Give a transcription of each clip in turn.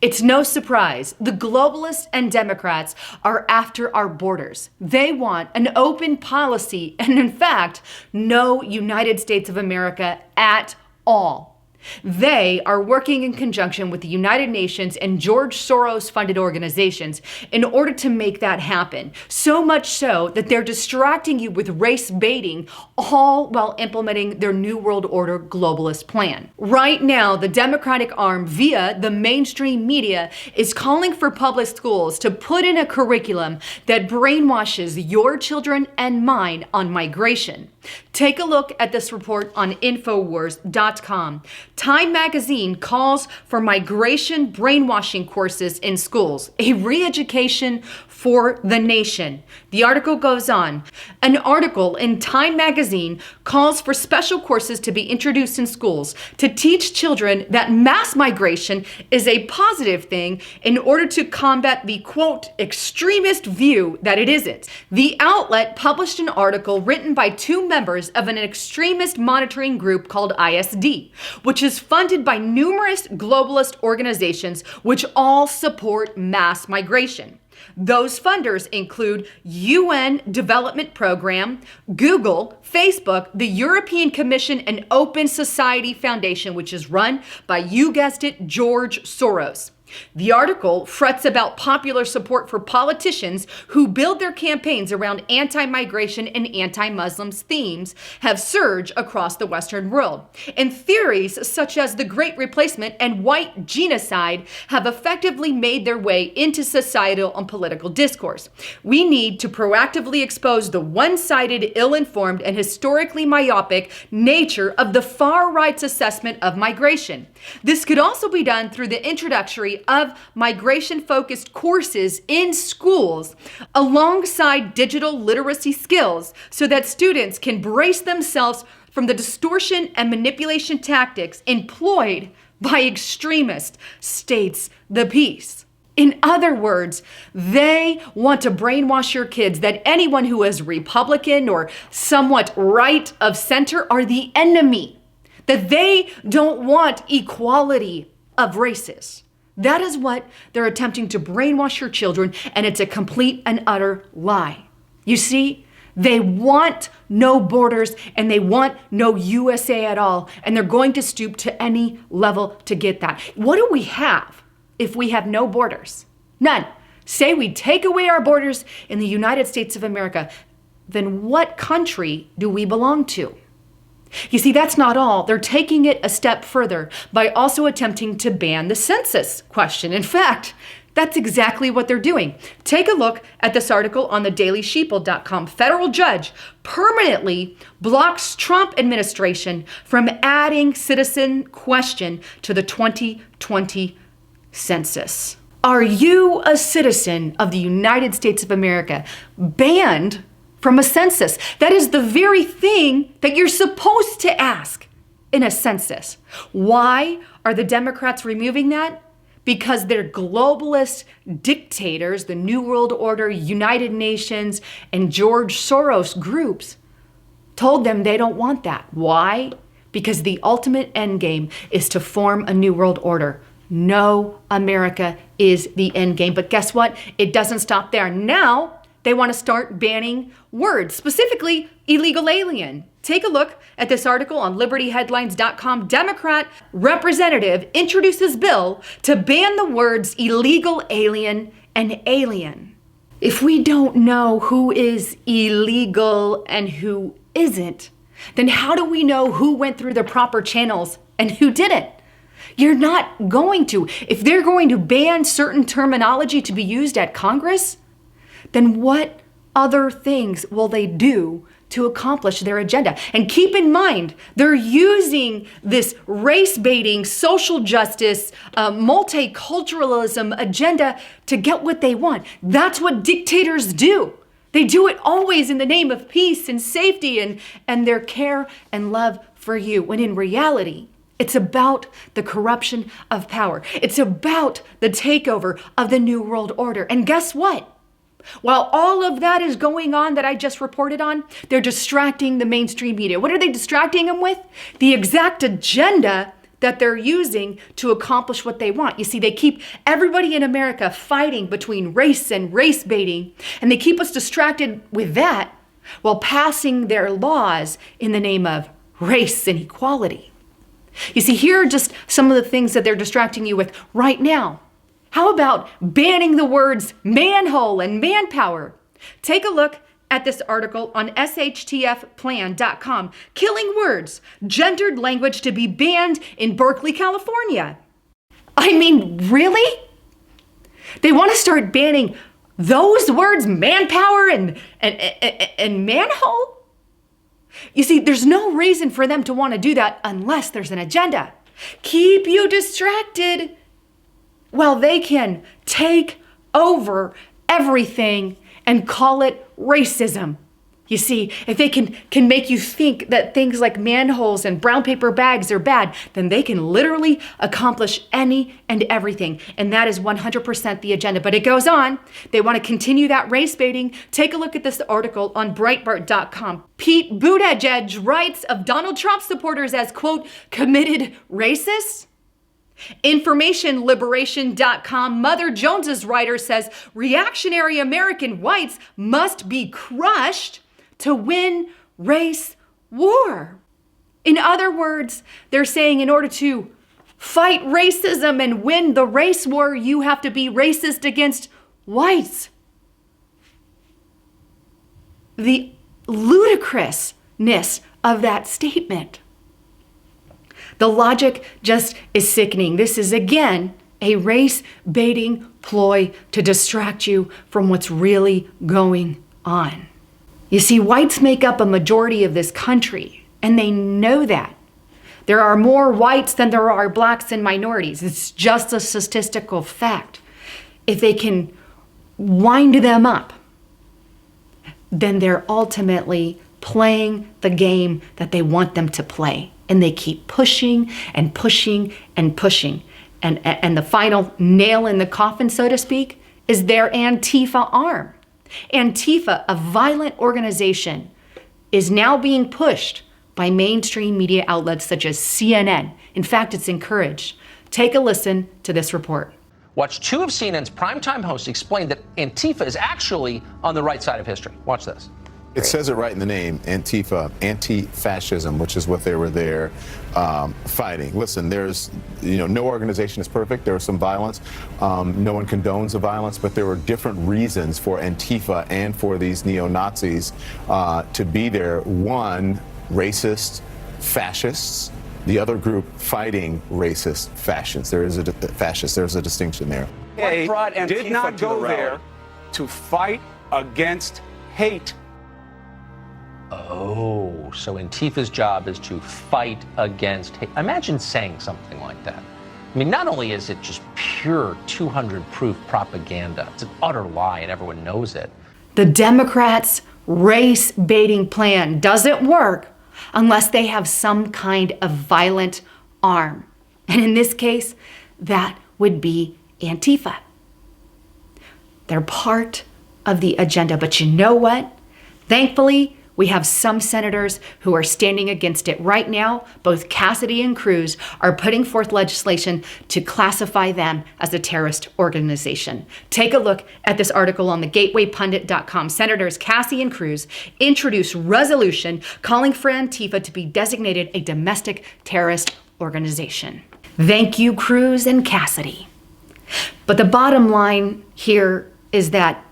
It's no surprise. The globalists and Democrats are after our borders. They want an open policy and, in fact, no United States of America at all. They are working in conjunction with the United Nations and George Soros-funded organizations in order to make that happen. So much so that they're distracting you with race baiting, all while implementing their New World Order globalist plan. Right now, the Democratic arm, via the mainstream media, is calling for public schools to put in a curriculum that brainwashes your children and mine on migration. Take a look at this report on Infowars.com. Time magazine calls for migration brainwashing courses in schools, a re-education for the nation. The article goes on. An article in Time magazine calls for special courses to be introduced in schools to teach children that mass migration is a positive thing in order to combat the, quote, extremist view that it isn't. The outlet published an article written by two members of an extremist monitoring group called ISD, which is funded by numerous globalist organizations which all support mass migration. Those funders include UN Development Program, Google, Facebook, the European Commission, and Open Society Foundation, which is run by, you guessed it, George Soros. The article frets about popular support for politicians who build their campaigns around anti-migration and anti-Muslim themes have surged across the Western world. And theories such as the Great Replacement and white genocide have effectively made their way into societal and political discourse. We need to proactively expose the one-sided, ill-informed, and historically myopic nature of the far-right's assessment of migration. This could also be done through the introductory of migration-focused courses in schools alongside digital literacy skills so that students can brace themselves from the distortion and manipulation tactics employed by extremist states the peace. In other words, they want to brainwash your kids that anyone who is Republican or somewhat right of center are the enemy, that they don't want equality of races. That is what they're attempting to brainwash your children, and it's a complete and utter lie. You see, they want no borders and they want no USA at all, and they're going to stoop to any level to get that. What do we have if we have no borders? None. Say we take away our borders in the United States of America, then what country do we belong to? You see, that's not all. They're taking it a step further by also attempting to ban the census question. In fact, that's exactly what they're doing. Take a look at this article on thedailysheeple.com. Federal judge permanently blocks Trump administration from adding citizen question to the 2020 census. Are you a citizen of the United States of America banned from a census? That is the very thing that you're supposed to ask in a census. Why are the Democrats removing that? Because they're globalist dictators, the New World Order, United Nations, and George Soros groups told them they don't want that. Why? Because the ultimate end game is to form a New World Order. No, America is the end game. But guess what? It doesn't stop there. Now, they want to start banning words, specifically illegal alien. Take a look at this article on libertyheadlines.com. Democrat representative introduces bill to ban the words illegal alien and alien. If we don't know who is illegal and who isn't, then how do we know who went through the proper channels and who didn't? You're not going to. If they're going to ban certain terminology to be used at Congress, then what other things will they do to accomplish their agenda? And keep in mind, they're using this race-baiting, social justice, multiculturalism agenda to get what they want. That's what dictators do. They do it always in the name of peace and safety and their care and love for you, when in reality, it's about the corruption of power. It's about the takeover of the New World Order. And guess what? While all of that is going on that I just reported on, they're distracting the mainstream media. What are they distracting them with? The exact agenda that they're using to accomplish what they want. You see, they keep everybody in America fighting between race and race baiting, and they keep us distracted with that while passing their laws in the name of race and equality. You see, here are just some of the things that they're distracting you with right now. How about banning the words manhole and manpower? Take a look at this article on shtfplan.com. Killing words, gendered language to be banned in Berkeley, California. I mean, really? They want to start banning those words, manpower and manhole? You see, there's no reason for them to want to do that unless there's an agenda. Keep you distracted while they can take over everything and call it racism. You see, if they can make you think that things like manholes and brown paper bags are bad, then they can literally accomplish any and everything. And that is 100% the agenda. But it goes on. They want to continue that race baiting. Take a look at this article on Breitbart.com. Pete Buttigieg writes of Donald Trump supporters as, quote, committed racists. InformationLiberation.com. Mother Jones's writer says reactionary American whites must be crushed to win race war. In other words, they're saying in order to fight racism and win the race war, you have to be racist against whites. The ludicrousness of that statement. The logic just is sickening. This is, again, a race-baiting ploy to distract you from what's really going on. You see, whites make up a majority of this country, and they know that. There are more whites than there are blacks and minorities. It's just a statistical fact. If they can wind them up, then they're ultimately playing the game that they want them to play. And they keep pushing and pushing and pushing. And the final nail in the coffin, so to speak, is their Antifa arm. Antifa, a violent organization, is now being pushed by mainstream media outlets such as CNN. In fact, it's encouraged. Take a listen to this report. Watch two of CNN's primetime hosts explain that Antifa is actually on the right side of history. Watch this. It says it right in the name, Antifa, anti-fascism, which is what they were there fighting. Listen, there's, no organization is perfect. There was some violence. No one condones the violence, but there were different reasons for Antifa and for these neo-Nazis to be there. One, racist fascists. The other group fighting racist fascists. There's a distinction there. They did not go there to fight against hate. Oh, so Antifa's job is to fight against hate. Imagine saying something like that. I mean, not only is it just pure 200-proof propaganda, it's an utter lie and everyone knows it. The Democrats' race-baiting plan doesn't work unless they have some kind of violent arm. And in this case, that would be Antifa. They're part of the agenda. But you know what? Thankfully, we have some senators who are standing against it right now. Both Cassidy and Cruz are putting forth legislation to classify them as a terrorist organization. Take a look at this article on thegatewaypundit.com. Senators Cassidy and Cruz introduced resolution calling for Antifa to be designated a domestic terrorist organization. Thank you, Cruz and Cassidy. But the bottom line here is that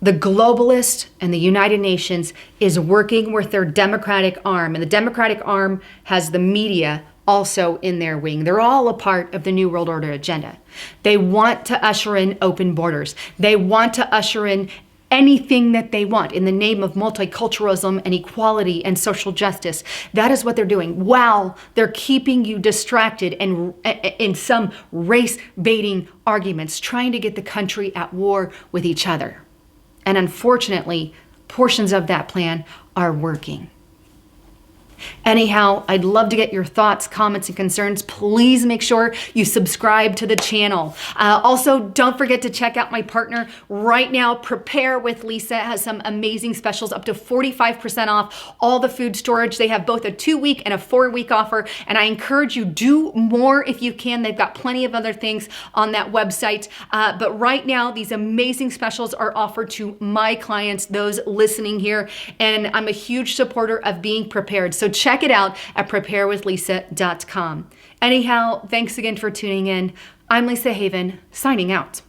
the globalist and the United Nations is working with their Democratic arm, and the Democratic arm has the media also in their wing. They're all a part of the New World Order agenda. They want to usher in open borders. They want to usher in anything that they want in the name of multiculturalism and equality and social justice. That is what they're doing while they're keeping you distracted and in some race-baiting arguments, trying to get the country at war with each other. And unfortunately, portions of that plan are working. Anyhow, I'd love to get your thoughts, comments, and concerns. Please make sure you subscribe to the channel. Also, don't forget to check out my partner right now. Prepare with Lisa has some amazing specials, up to 45% off all the food storage. They have both a 2-week and a 4-week offer, and I encourage you, do more if you can. They've got plenty of other things on that website. But right now, these amazing specials are offered to my clients, those listening here, and I'm a huge supporter of being prepared. So check it out at preparewithlisa.com. Anyhow, thanks again for tuning in. I'm Lisa Haven, signing out.